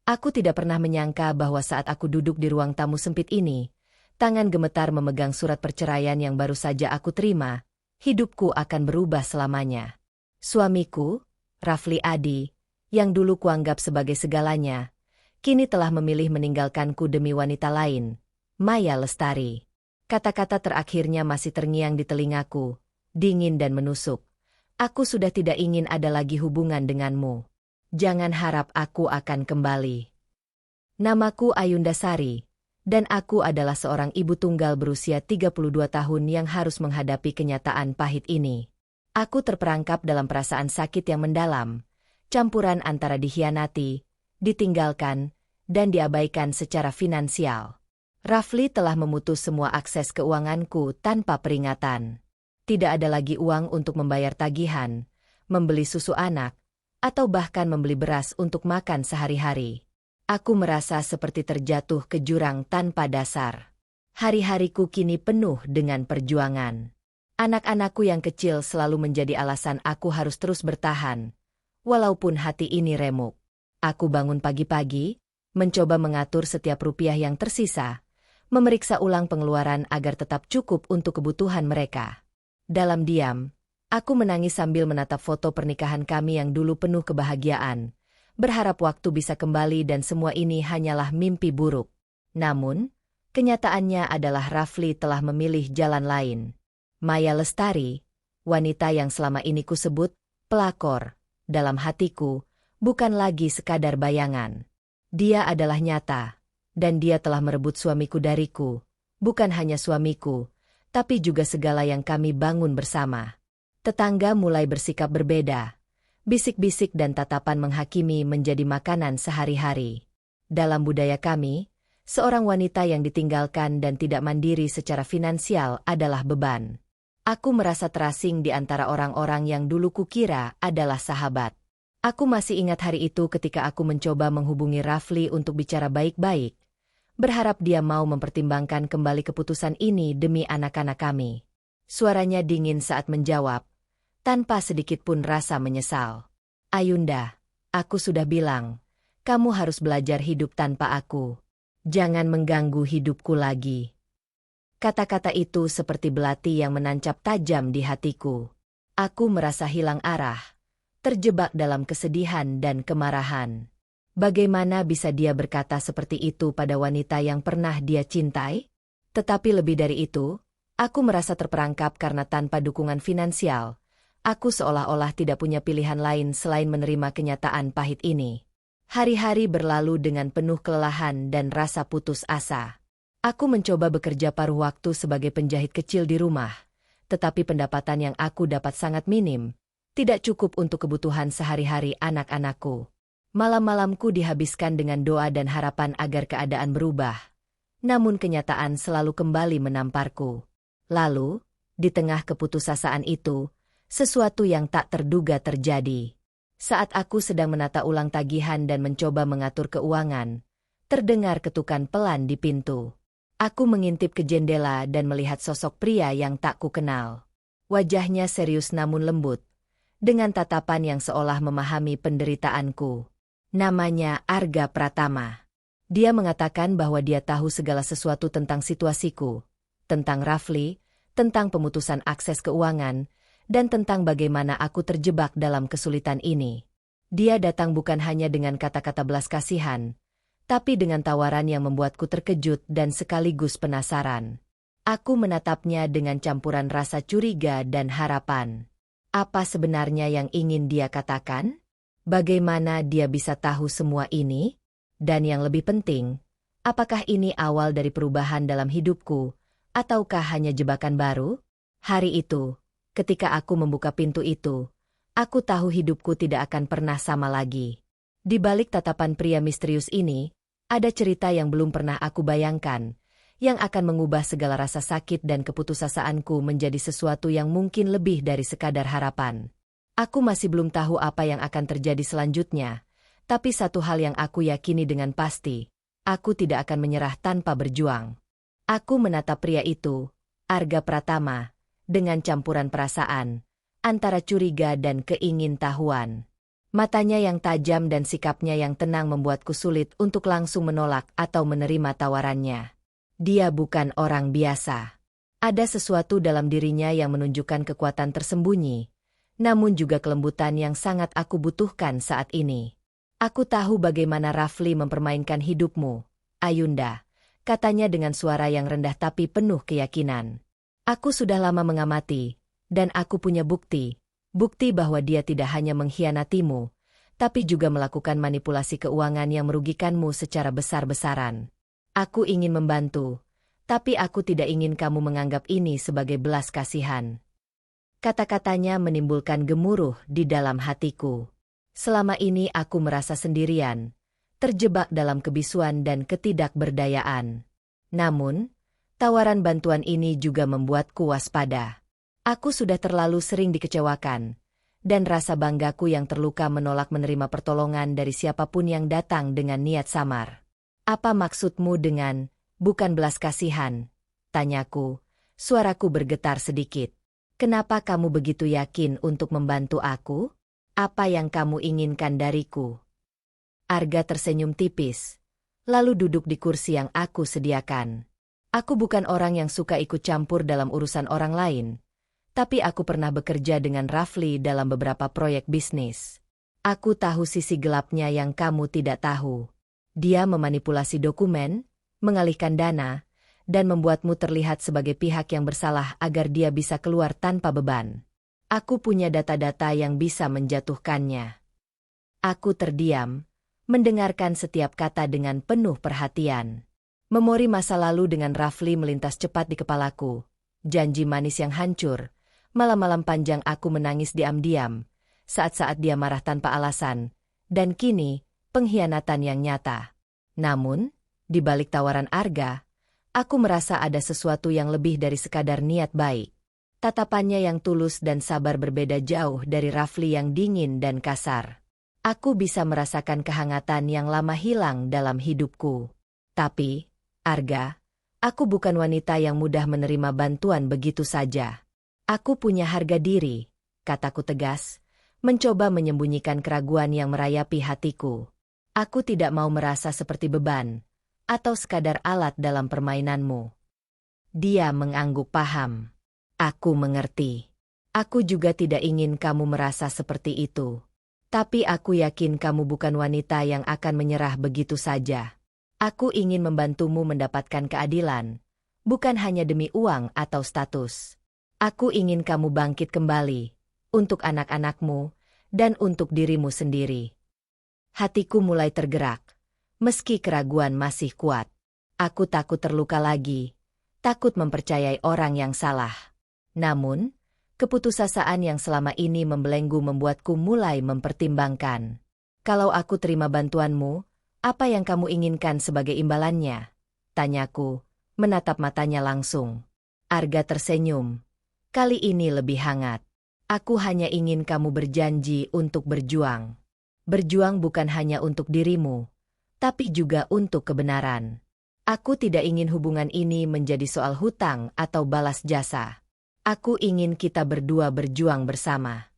Aku tidak pernah menyangka bahwa saat aku duduk di ruang tamu sempit ini, tangan gemetar memegang surat perceraian yang baru saja aku terima, hidupku akan berubah selamanya. Suamiku, Rafli Adi, yang dulu kuanggap sebagai segalanya, kini telah memilih meninggalkanku demi wanita lain, Maya Lestari. Kata-kata terakhirnya masih terngiang di telingaku, dingin dan menusuk. Aku sudah tidak ingin ada lagi hubungan denganmu. Jangan harap aku akan kembali. Namaku Ayunda Sari, dan aku adalah seorang ibu tunggal berusia 32 tahun yang harus menghadapi kenyataan pahit ini. Aku terperangkap dalam perasaan sakit yang mendalam, campuran antara dikhianati, ditinggalkan, dan diabaikan secara finansial. Rafli telah memutus semua akses keuanganku tanpa peringatan. Tidak ada lagi uang untuk membayar tagihan, membeli susu anak, atau bahkan membeli beras untuk makan sehari-hari. Aku merasa seperti terjatuh ke jurang tanpa dasar. Hari-hariku kini penuh dengan perjuangan. Anak-anakku yang kecil selalu menjadi alasan aku harus terus bertahan, walaupun hati ini remuk. Aku bangun pagi-pagi, mencoba mengatur setiap rupiah yang tersisa, memeriksa ulang pengeluaran agar tetap cukup untuk kebutuhan mereka. Dalam diam, aku menangis sambil menatap foto pernikahan kami yang dulu penuh kebahagiaan, berharap waktu bisa kembali dan semua ini hanyalah mimpi buruk. Namun, kenyataannya adalah Rafli telah memilih jalan lain. Maya Lestari, wanita yang selama ini kusebut pelakor, dalam hatiku, bukan lagi sekadar bayangan. Dia adalah nyata, dan dia telah merebut suamiku dariku, bukan hanya suamiku, tapi juga segala yang kami bangun bersama. Tetangga mulai bersikap berbeda. Bisik-bisik dan tatapan menghakimi menjadi makanan sehari-hari. Dalam budaya kami, seorang wanita yang ditinggalkan dan tidak mandiri secara finansial adalah beban. Aku merasa terasing di antara orang-orang yang dulu kukira adalah sahabat. Aku masih ingat hari itu ketika aku mencoba menghubungi Rafli untuk bicara baik-baik, berharap dia mau mempertimbangkan kembali keputusan ini demi anak-anak kami. Suaranya dingin saat menjawab, tanpa sedikit pun rasa menyesal. Ayunda, aku sudah bilang, kamu harus belajar hidup tanpa aku. Jangan mengganggu hidupku lagi. Kata-kata itu seperti belati yang menancap tajam di hatiku. Aku merasa hilang arah, terjebak dalam kesedihan dan kemarahan. Bagaimana bisa dia berkata seperti itu pada wanita yang pernah dia cintai? Tetapi lebih dari itu, aku merasa terperangkap karena tanpa dukungan finansial, aku seolah-olah tidak punya pilihan lain selain menerima kenyataan pahit ini. Hari-hari berlalu dengan penuh kelelahan dan rasa putus asa. Aku mencoba bekerja paruh waktu sebagai penjahit kecil di rumah, tetapi pendapatan yang aku dapat sangat minim, tidak cukup untuk kebutuhan sehari-hari anak-anakku. Malam-malamku dihabiskan dengan doa dan harapan agar keadaan berubah. Namun kenyataan selalu kembali menamparku. Lalu, di tengah keputusasaan itu, sesuatu yang tak terduga terjadi. Saat aku sedang menata ulang tagihan dan mencoba mengatur keuangan, terdengar ketukan pelan di pintu. Aku mengintip ke jendela dan melihat sosok pria yang tak kukenal. Wajahnya serius namun lembut, dengan tatapan yang seolah memahami penderitaanku. Namanya Arga Pratama. Dia mengatakan bahwa dia tahu segala sesuatu tentang situasiku, tentang Rafli, tentang pemutusan akses keuangan, dan tentang bagaimana aku terjebak dalam kesulitan ini. Dia datang bukan hanya dengan kata-kata belas kasihan, tapi dengan tawaran yang membuatku terkejut dan sekaligus penasaran. Aku menatapnya dengan campuran rasa curiga dan harapan. Apa sebenarnya yang ingin dia katakan? Bagaimana dia bisa tahu semua ini? Dan yang lebih penting, apakah ini awal dari perubahan dalam hidupku, ataukah hanya jebakan baru? Hari itu, ketika aku membuka pintu itu, aku tahu hidupku tidak akan pernah sama lagi. Di balik tatapan pria misterius ini, ada cerita yang belum pernah aku bayangkan, yang akan mengubah segala rasa sakit dan keputusasaanku menjadi sesuatu yang mungkin lebih dari sekadar harapan. Aku masih belum tahu apa yang akan terjadi selanjutnya, tapi satu hal yang aku yakini dengan pasti, aku tidak akan menyerah tanpa berjuang. Aku menatap pria itu, Arga Pratama, dengan campuran perasaan, antara curiga dan keingintahuan. Matanya yang tajam dan sikapnya yang tenang membuatku sulit untuk langsung menolak atau menerima tawarannya. Dia bukan orang biasa. Ada sesuatu dalam dirinya yang menunjukkan kekuatan tersembunyi, namun juga kelembutan yang sangat aku butuhkan saat ini. Aku tahu bagaimana Rafli mempermainkan hidupmu, Ayunda, katanya dengan suara yang rendah tapi penuh keyakinan. Aku sudah lama mengamati, dan aku punya bukti bahwa dia tidak hanya mengkhianatimu, tapi juga melakukan manipulasi keuangan yang merugikanmu secara besar-besaran. Aku ingin membantu, tapi aku tidak ingin kamu menganggap ini sebagai belas kasihan. Kata-katanya menimbulkan gemuruh di dalam hatiku. Selama ini aku merasa sendirian, terjebak dalam kebisuan dan ketidakberdayaan. Namun, tawaran bantuan ini juga membuatku waspada. Aku sudah terlalu sering dikecewakan, dan rasa banggaku yang terluka menolak menerima pertolongan dari siapapun yang datang dengan niat samar. Apa maksudmu dengan bukan belas kasihan? Tanyaku, suaraku bergetar sedikit. Kenapa kamu begitu yakin untuk membantu aku? Apa yang kamu inginkan dariku? Arga tersenyum tipis, lalu duduk di kursi yang aku sediakan. Aku bukan orang yang suka ikut campur dalam urusan orang lain, tapi aku pernah bekerja dengan Rafli dalam beberapa proyek bisnis. Aku tahu sisi gelapnya yang kamu tidak tahu. Dia memanipulasi dokumen, mengalihkan dana, dan membuatmu terlihat sebagai pihak yang bersalah agar dia bisa keluar tanpa beban. Aku punya data-data yang bisa menjatuhkannya. Aku terdiam, mendengarkan setiap kata dengan penuh perhatian. Memori masa lalu dengan Rafli melintas cepat di kepalaku. Janji manis yang hancur. Malam-malam panjang aku menangis diam-diam, saat-saat dia marah tanpa alasan. Dan kini, pengkhianatan yang nyata. Namun, di balik tawaran Arga, aku merasa ada sesuatu yang lebih dari sekadar niat baik. Tatapannya yang tulus dan sabar berbeda jauh dari Rafli yang dingin dan kasar. Aku bisa merasakan kehangatan yang lama hilang dalam hidupku. Tapi, Arga, aku bukan wanita yang mudah menerima bantuan begitu saja. Aku punya harga diri, kataku tegas, mencoba menyembunyikan keraguan yang merayapi hatiku. Aku tidak mau merasa seperti beban, atau sekadar alat dalam permainanmu. Dia mengangguk paham. Aku mengerti. Aku juga tidak ingin kamu merasa seperti itu. Tapi aku yakin kamu bukan wanita yang akan menyerah begitu saja. Aku ingin membantumu mendapatkan keadilan, bukan hanya demi uang atau status. Aku ingin kamu bangkit kembali, untuk anak-anakmu, dan untuk dirimu sendiri. Hatiku mulai tergerak, meski keraguan masih kuat. Aku takut terluka lagi, takut mempercayai orang yang salah. Namun, keputusasaan yang selama ini membelenggu membuatku mulai mempertimbangkan. Kalau aku terima bantuanmu, apa yang kamu inginkan sebagai imbalannya? Tanyaku, menatap matanya langsung. Arga tersenyum. Kali ini lebih hangat. Aku hanya ingin kamu berjanji untuk berjuang. Berjuang bukan hanya untuk dirimu, tapi juga untuk kebenaran. Aku tidak ingin hubungan ini menjadi soal hutang atau balas jasa. Aku ingin kita berdua berjuang bersama.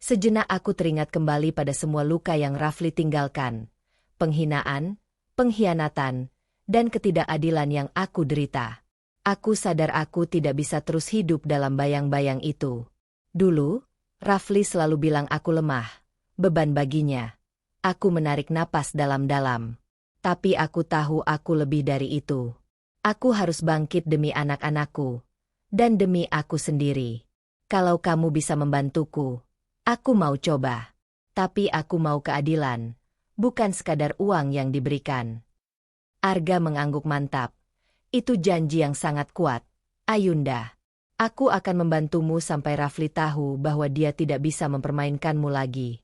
Sejenak aku teringat kembali pada semua luka yang Rafli tinggalkan. Penghinaan, pengkhianatan, dan ketidakadilan yang aku derita. Aku sadar aku tidak bisa terus hidup dalam bayang-bayang itu. Dulu, Rafli selalu bilang aku lemah, beban baginya. Aku menarik napas dalam-dalam. Tapi aku tahu aku lebih dari itu. Aku harus bangkit demi anak-anakku, dan demi aku sendiri. Kalau kamu bisa membantuku, aku mau coba. Tapi aku mau keadilan, bukan sekadar uang yang diberikan. Arga mengangguk mantap. Itu janji yang sangat kuat, Ayunda. Aku akan membantumu sampai Rafli tahu bahwa dia tidak bisa mempermainkanmu lagi.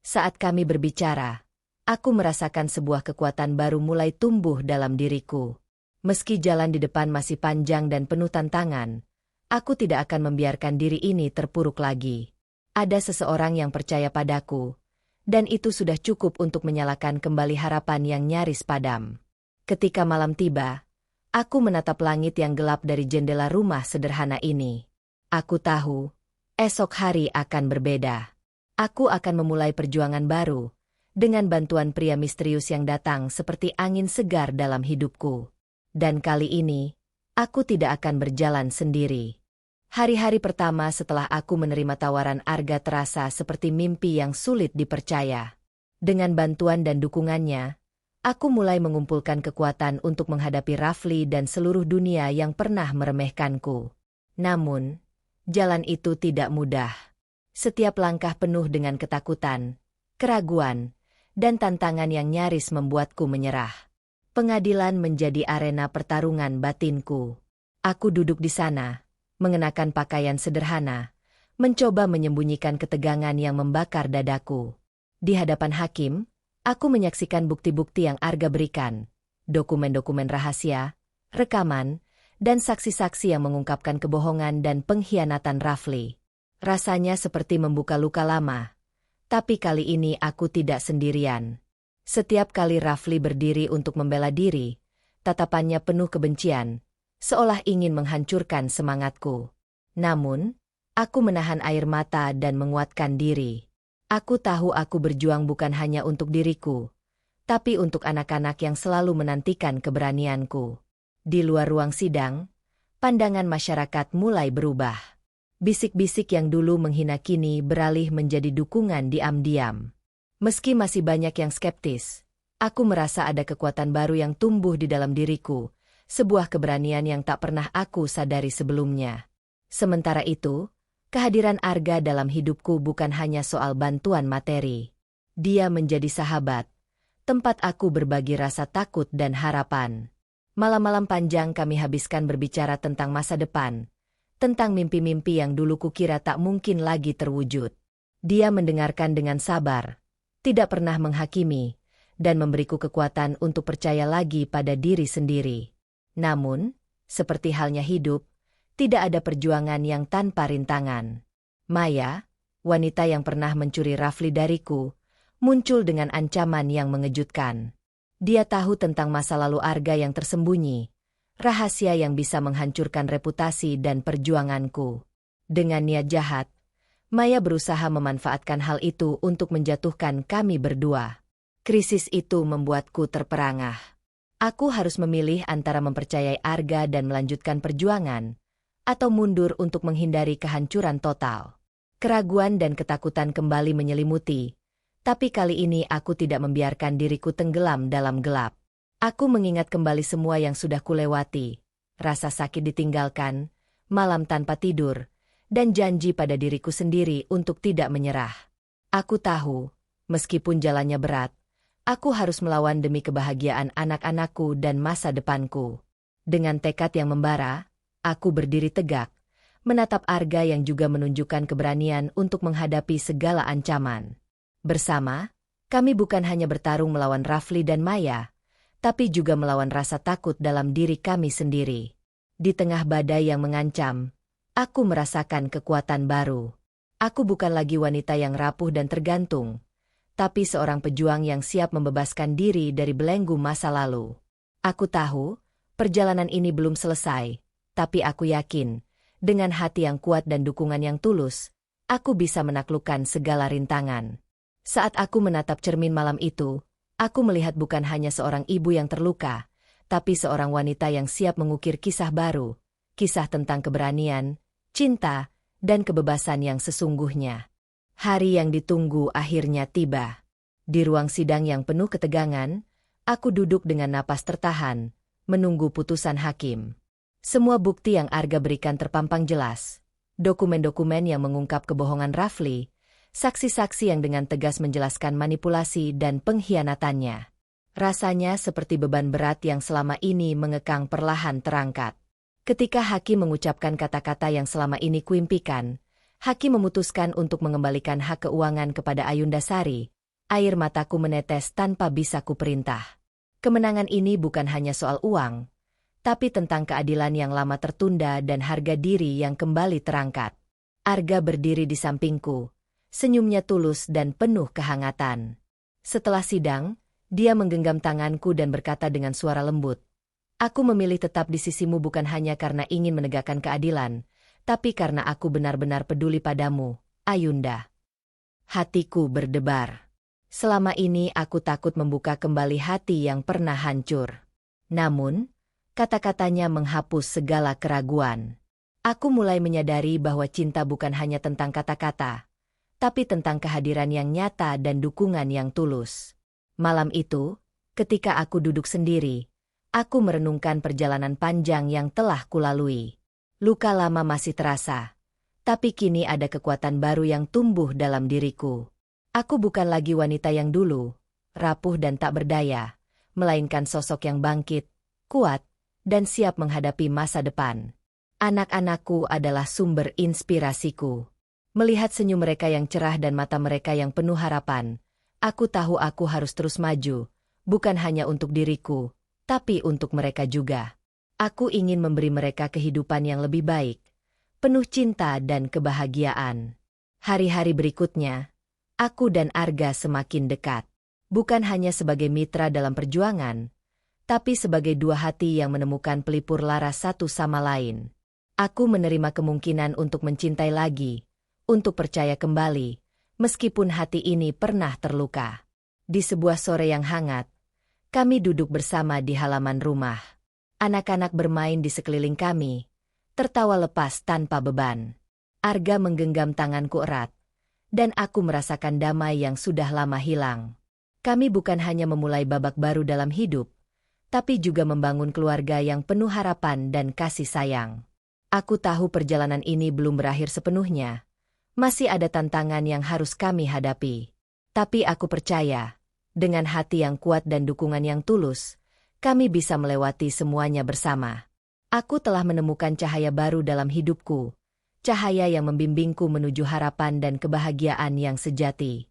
Saat kami berbicara, aku merasakan sebuah kekuatan baru mulai tumbuh dalam diriku. Meski jalan di depan masih panjang dan penuh tantangan, aku tidak akan membiarkan diri ini terpuruk lagi. Ada seseorang yang percaya padaku, dan itu sudah cukup untuk menyalakan kembali harapan yang nyaris padam. Ketika malam tiba, aku menatap langit yang gelap dari jendela rumah sederhana ini. Aku tahu, esok hari akan berbeda. Aku akan memulai perjuangan baru, dengan bantuan pria misterius yang datang seperti angin segar dalam hidupku. Dan kali ini, aku tidak akan berjalan sendiri. Hari-hari pertama setelah aku menerima tawaran Arga terasa seperti mimpi yang sulit dipercaya. Dengan bantuan dan dukungannya, aku mulai mengumpulkan kekuatan untuk menghadapi Rafli dan seluruh dunia yang pernah meremehkanku. Namun, jalan itu tidak mudah. Setiap langkah penuh dengan ketakutan, keraguan, dan tantangan yang nyaris membuatku menyerah. Pengadilan menjadi arena pertarungan batinku. Aku duduk di sana, mengenakan pakaian sederhana, mencoba menyembunyikan ketegangan yang membakar dadaku. Di hadapan hakim, aku menyaksikan bukti-bukti yang Arga berikan, dokumen-dokumen rahasia, rekaman, dan saksi-saksi yang mengungkapkan kebohongan dan pengkhianatan Rafli. Rasanya seperti membuka luka lama, tapi kali ini aku tidak sendirian. Setiap kali Rafli berdiri untuk membela diri, tatapannya penuh kebencian, seolah ingin menghancurkan semangatku. Namun, aku menahan air mata dan menguatkan diri. Aku tahu aku berjuang bukan hanya untuk diriku, tapi untuk anak-anak yang selalu menantikan keberanianku. Di luar ruang sidang, pandangan masyarakat mulai berubah. Bisik-bisik yang dulu menghina kini beralih menjadi dukungan diam-diam. Meski masih banyak yang skeptis, aku merasa ada kekuatan baru yang tumbuh di dalam diriku, sebuah keberanian yang tak pernah aku sadari sebelumnya. Sementara itu, kehadiran Arga dalam hidupku bukan hanya soal bantuan materi. Dia menjadi sahabat, tempat aku berbagi rasa takut dan harapan. Malam-malam panjang kami habiskan berbicara tentang masa depan, tentang mimpi-mimpi yang dulu kukira tak mungkin lagi terwujud. Dia mendengarkan dengan sabar, tidak pernah menghakimi, dan memberiku kekuatan untuk percaya lagi pada diri sendiri. Namun, seperti halnya hidup, tidak ada perjuangan yang tanpa rintangan. Maya, wanita yang pernah mencuri Rafli dariku, muncul dengan ancaman yang mengejutkan. Dia tahu tentang masa lalu Arga yang tersembunyi, rahasia yang bisa menghancurkan reputasi dan perjuanganku. Dengan niat jahat, Maya berusaha memanfaatkan hal itu untuk menjatuhkan kami berdua. Krisis itu membuatku terperangah. Aku harus memilih antara mempercayai Arga dan melanjutkan perjuangan, atau mundur untuk menghindari kehancuran total. Keraguan dan ketakutan kembali menyelimuti, tapi kali ini aku tidak membiarkan diriku tenggelam dalam gelap. Aku mengingat kembali semua yang sudah kulewati, rasa sakit ditinggalkan, malam tanpa tidur, dan janji pada diriku sendiri untuk tidak menyerah. Aku tahu, meskipun jalannya berat, aku harus melawan demi kebahagiaan anak-anakku dan masa depanku. Dengan tekad yang membara, aku berdiri tegak, menatap Arga yang juga menunjukkan keberanian untuk menghadapi segala ancaman. Bersama, kami bukan hanya bertarung melawan Rafli dan Maya, tapi juga melawan rasa takut dalam diri kami sendiri. Di tengah badai yang mengancam, aku merasakan kekuatan baru. Aku bukan lagi wanita yang rapuh dan tergantung, tapi seorang pejuang yang siap membebaskan diri dari belenggu masa lalu. Aku tahu, perjalanan ini belum selesai, tapi aku yakin, dengan hati yang kuat dan dukungan yang tulus, aku bisa menaklukkan segala rintangan. Saat aku menatap cermin malam itu, aku melihat bukan hanya seorang ibu yang terluka, tapi seorang wanita yang siap mengukir kisah baru, kisah tentang keberanian, cinta, dan kebebasan yang sesungguhnya. Hari yang ditunggu akhirnya tiba. Di ruang sidang yang penuh ketegangan, aku duduk dengan napas tertahan, menunggu putusan hakim. Semua bukti yang Arga berikan terpampang jelas. Dokumen-dokumen yang mengungkap kebohongan Rafli, saksi-saksi yang dengan tegas menjelaskan manipulasi dan pengkhianatannya. Rasanya seperti beban berat yang selama ini mengekang perlahan terangkat. Ketika hakim mengucapkan kata-kata yang selama ini kuimpikan, hakim memutuskan untuk mengembalikan hak keuangan kepada Ayunda Sari. Air mataku menetes tanpa bisa kuperintah. Kemenangan ini bukan hanya soal uang, tapi tentang keadilan yang lama tertunda dan harga diri yang kembali terangkat. Arga berdiri di sampingku, senyumnya tulus dan penuh kehangatan. Setelah sidang, dia menggenggam tanganku dan berkata dengan suara lembut, "Aku memilih tetap di sisimu bukan hanya karena ingin menegakkan keadilan, tapi karena aku benar-benar peduli padamu, Ayunda." Hatiku berdebar. Selama ini aku takut membuka kembali hati yang pernah hancur. Namun, kata-katanya menghapus segala keraguan. Aku mulai menyadari bahwa cinta bukan hanya tentang kata-kata, tapi tentang kehadiran yang nyata dan dukungan yang tulus. Malam itu, ketika aku duduk sendiri, aku merenungkan perjalanan panjang yang telah kulalui. Luka lama masih terasa, tapi kini ada kekuatan baru yang tumbuh dalam diriku. Aku bukan lagi wanita yang dulu, rapuh dan tak berdaya, melainkan sosok yang bangkit, kuat, dan siap menghadapi masa depan. Anak-anakku adalah sumber inspirasiku. Melihat senyum mereka yang cerah dan mata mereka yang penuh harapan, aku tahu aku harus terus maju, bukan hanya untuk diriku, tapi untuk mereka juga. Aku ingin memberi mereka kehidupan yang lebih baik, penuh cinta dan kebahagiaan. Hari-hari berikutnya, aku dan Arga semakin dekat. Bukan hanya sebagai mitra dalam perjuangan, tapi sebagai dua hati yang menemukan pelipur lara satu sama lain. Aku menerima kemungkinan untuk mencintai lagi, untuk percaya kembali, meskipun hati ini pernah terluka. Di sebuah sore yang hangat, kami duduk bersama di halaman rumah. Anak-anak bermain di sekeliling kami, tertawa lepas tanpa beban. Arga menggenggam tanganku erat, dan aku merasakan damai yang sudah lama hilang. Kami bukan hanya memulai babak baru dalam hidup, tapi juga membangun keluarga yang penuh harapan dan kasih sayang. Aku tahu perjalanan ini belum berakhir sepenuhnya. Masih ada tantangan yang harus kami hadapi. Tapi aku percaya, dengan hati yang kuat dan dukungan yang tulus, kami bisa melewati semuanya bersama. Aku telah menemukan cahaya baru dalam hidupku, cahaya yang membimbingku menuju harapan dan kebahagiaan yang sejati.